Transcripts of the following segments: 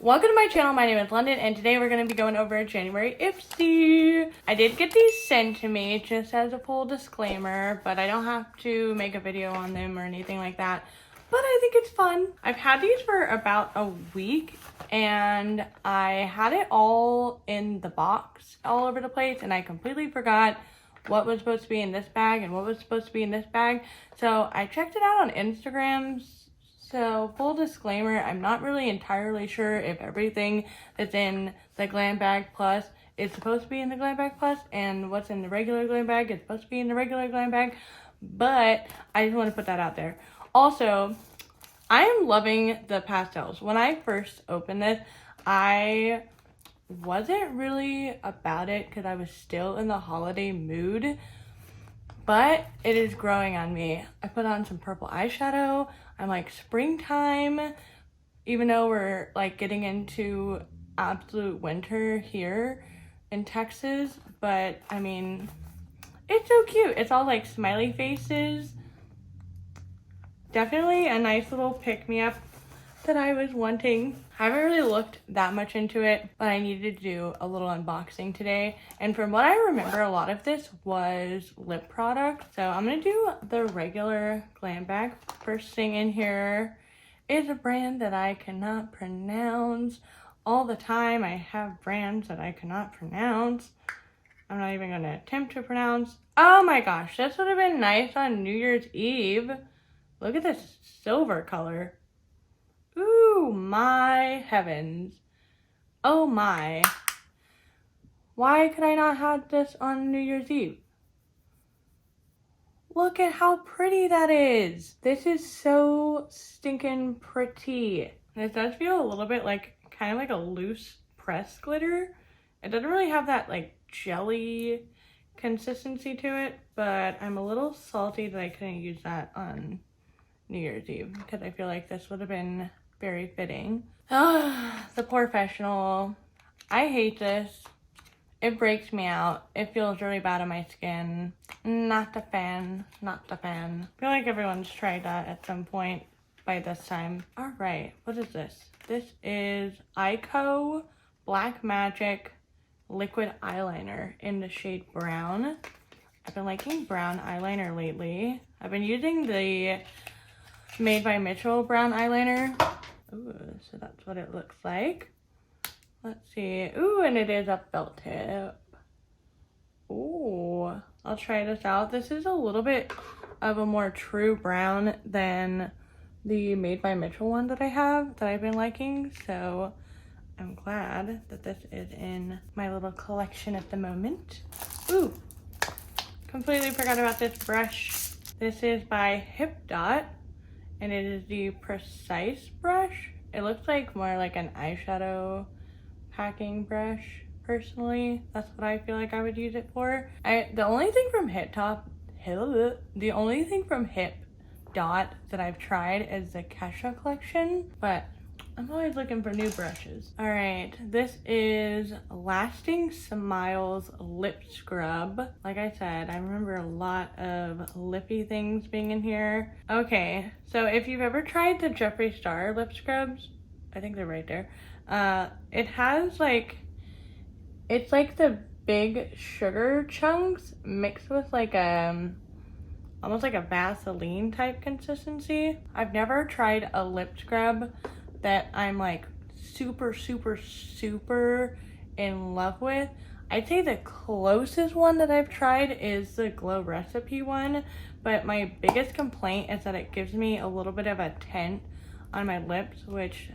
Welcome to my channel. My name is London and today we're going to be going over January Ipsy. I did get these sent to me just as a full disclaimer, but I don't have to make a video on them or anything like that. But I think it's fun. I've had these for about a week and I had it all in the box all over the place and I completely forgot what was supposed to be in this bag and what was supposed to be in this bag. So I checked it out on Instagram. So full disclaimer, I'm not really entirely sure if everything that's in the Glam Bag Plus is supposed to be in the Glam Bag Plus and what's in the regular Glam Bag is supposed to be in the regular Glam Bag, but I just want to put that out there. Also, I am loving the pastels. When I first opened this, I wasn't really about it because I was still in the holiday mood, but it is growing on me. I put on some purple eyeshadow. I'm like springtime, even though we're like getting into absolute winter here in Texas, but I mean, it's so cute. It's all like smiley faces. Definitely a nice little pick-me-up that I was wanting. I haven't really looked that much into it, but I needed to do a little unboxing today. And from what I remember, a lot of this was lip product. So I'm gonna do the regular Glam Bag. First thing in here is a brand that I cannot pronounce. All the time I have brands that I cannot pronounce. I'm not even gonna attempt to pronounce. Oh my gosh, this would have been nice on New Year's Eve. Look at this silver color. Ooh, my heavens. Oh my. Why could I not have this on New Year's Eve? Look at how pretty that is. This is so stinking pretty. This does feel a little bit like, kind of like a loose press glitter. It doesn't really have that like jelly consistency to it, but I'm a little salty that I couldn't use that on New Year's Eve because I feel like this would have been very fitting. The Professional. I hate this. It breaks me out. It feels really bad on my skin. Not a fan. Not a fan. I feel like everyone's tried that at some point by this time. All right, what is this? This is Ico Black Magic Liquid Eyeliner in the shade Brown. I've been liking brown eyeliner lately. I've been using the Made by Mitchell brown eyeliner. Ooh, so that's what it looks like. Let's see. Ooh, and it is a felt tip. Ooh, I'll try this out. This is a little bit of a more true brown than the Made by Mitchell one that I have that I've been liking. So I'm glad that this is in my little collection at the moment. Ooh, completely forgot about this brush. This is by Hip Dot. And it is the Precise brush. It looks like more like an eyeshadow packing brush, personally. That's what I feel like I would use it for. The only thing from Hip Dot that I've tried is the Kesha collection, but I'm always looking for new brushes. All right, this is Lasting Smiles Lip Scrub. Like I said, I remember a lot of lippy things being in here. Okay, so if you've ever tried the Jeffree Star lip scrubs, I think they're right there. It has like, it's like the big sugar chunks mixed with like almost like a Vaseline type consistency. I've never tried a lip scrub that I'm like super in love with. I'd say the closest one that I've tried is the Glow Recipe one, but my biggest complaint is that it gives me a little bit of a tint on my lips, which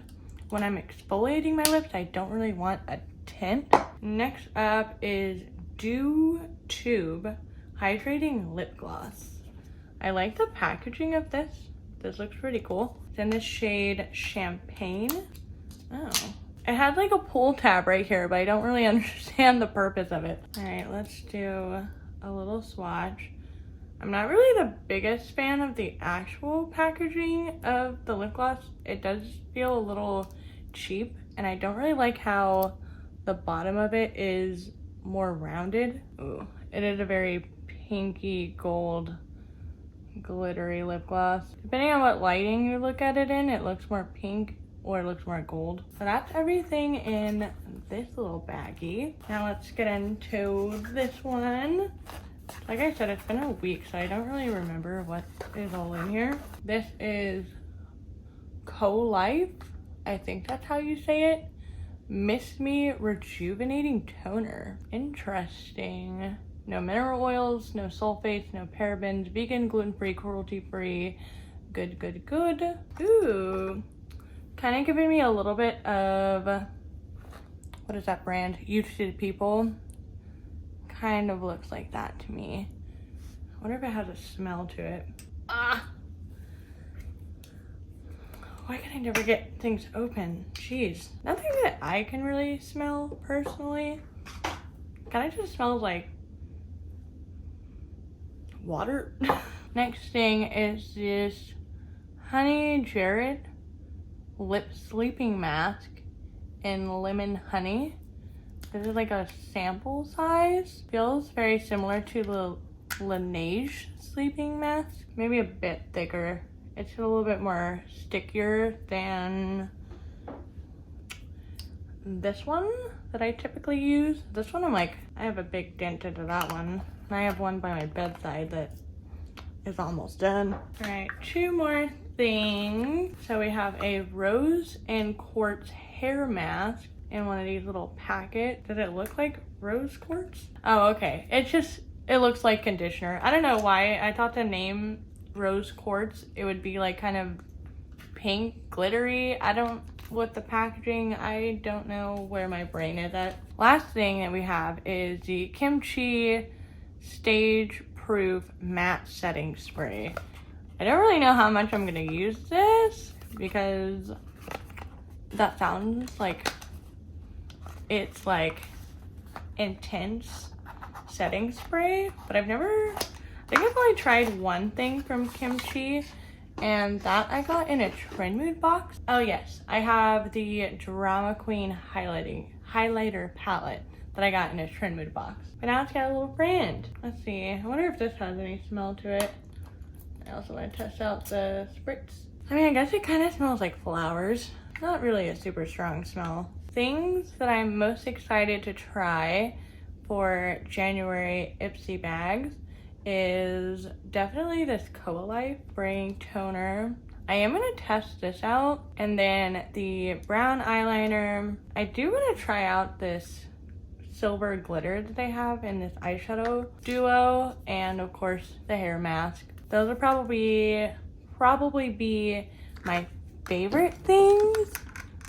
when I'm exfoliating my lips, I don't really want a tint. Next up is Dew Tube Hydrating Lip Gloss. I like the packaging of this. This looks pretty cool. It's in the shade Champagne. Oh. It has like a pull tab right here, but I don't really understand the purpose of it. All right, let's do a little swatch. I'm not really the biggest fan of the actual packaging of the lip gloss. It does feel a little cheap, and I don't really like how the bottom of it is more rounded. Ooh, it is a very pinky gold glittery lip gloss. Depending on what lighting you look at it in, it looks more pink or it looks more gold. So that's everything in this little baggie. Now let's get into this one. Like I said, it's been a week, so I don't really remember what is all in here. This is Co-Life. I think that's how you say it. Mist Me Rejuvenating Toner. Interesting. No mineral oils, no sulfates, no parabens, vegan, gluten-free, cruelty-free. Good, good, good. Ooh. Kind of giving me a little bit of, what is that brand? Used to People. Kind of looks like that to me. I wonder if it has a smell to it. Ah! Why can I never get things open? Jeez. Nothing that I can really smell personally. Kind of just smells like water. Next thing is this Honey Jared Lip Sleeping Mask in Lemon Honey. This is like a sample size. Feels very similar to the Laneige sleeping mask. Maybe a bit thicker. It's a little bit more stickier than this one that I typically use. This one I have a big dent into that one. And I have one by my bedside that is almost done. All right, 2 more things. So we have a rose and quartz hair mask in one of these little packets. Does it look like rose quartz? Oh, okay. It looks like conditioner. I don't know why. I thought the name rose quartz, it would be like kind of pink, glittery. With the packaging, I don't know where my brain is at. Last thing that we have is the Kimchi Stage Proof Matte Setting Spray. I don't really know how much I'm gonna use this because that sounds like it's like intense setting spray, but I think I've only tried one thing from Kimchi, and that I got in a Trend Mood box. Oh yes, I have the Drama Queen highlighter palette that I got in a Trend Mood box. But now it's got a little brand. Let's see, I wonder if this has any smell to it. I also want to test out the spritz. I mean, I guess it kind of smells like flowers. Not really a super strong smell. Things that I'm most excited to try for January Ipsy bags is definitely this Co-Life Spraying Toner. I am going to test this out. And then the brown eyeliner. I do want to try out this silver glitter that they have in this eyeshadow duo. And of course the hair mask. Those will probably be my favorite things.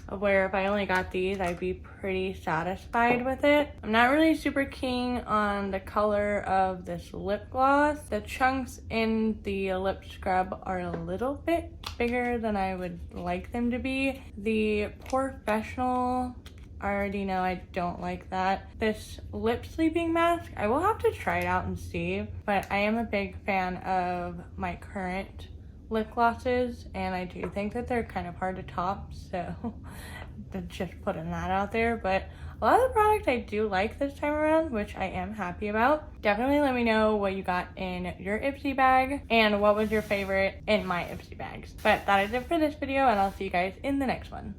Where if I only got these, I'd be pretty satisfied with it. I'm not really super keen on the color of this lip gloss. The chunks in the lip scrub are a little bit bigger than I would like them to be. The Professional, I already know I don't like that. This lip sleeping mask, I will have to try it out and see, but I am a big fan of my current lip glosses, and I do think that they're kind of hard to top, so just putting that out there. But a lot of the product I do like this time around, which I am happy about. Definitely let me know what you got in your Ipsy bag and what was your favorite in my Ipsy bags. But that is it for this video, and I'll see you guys in the next one.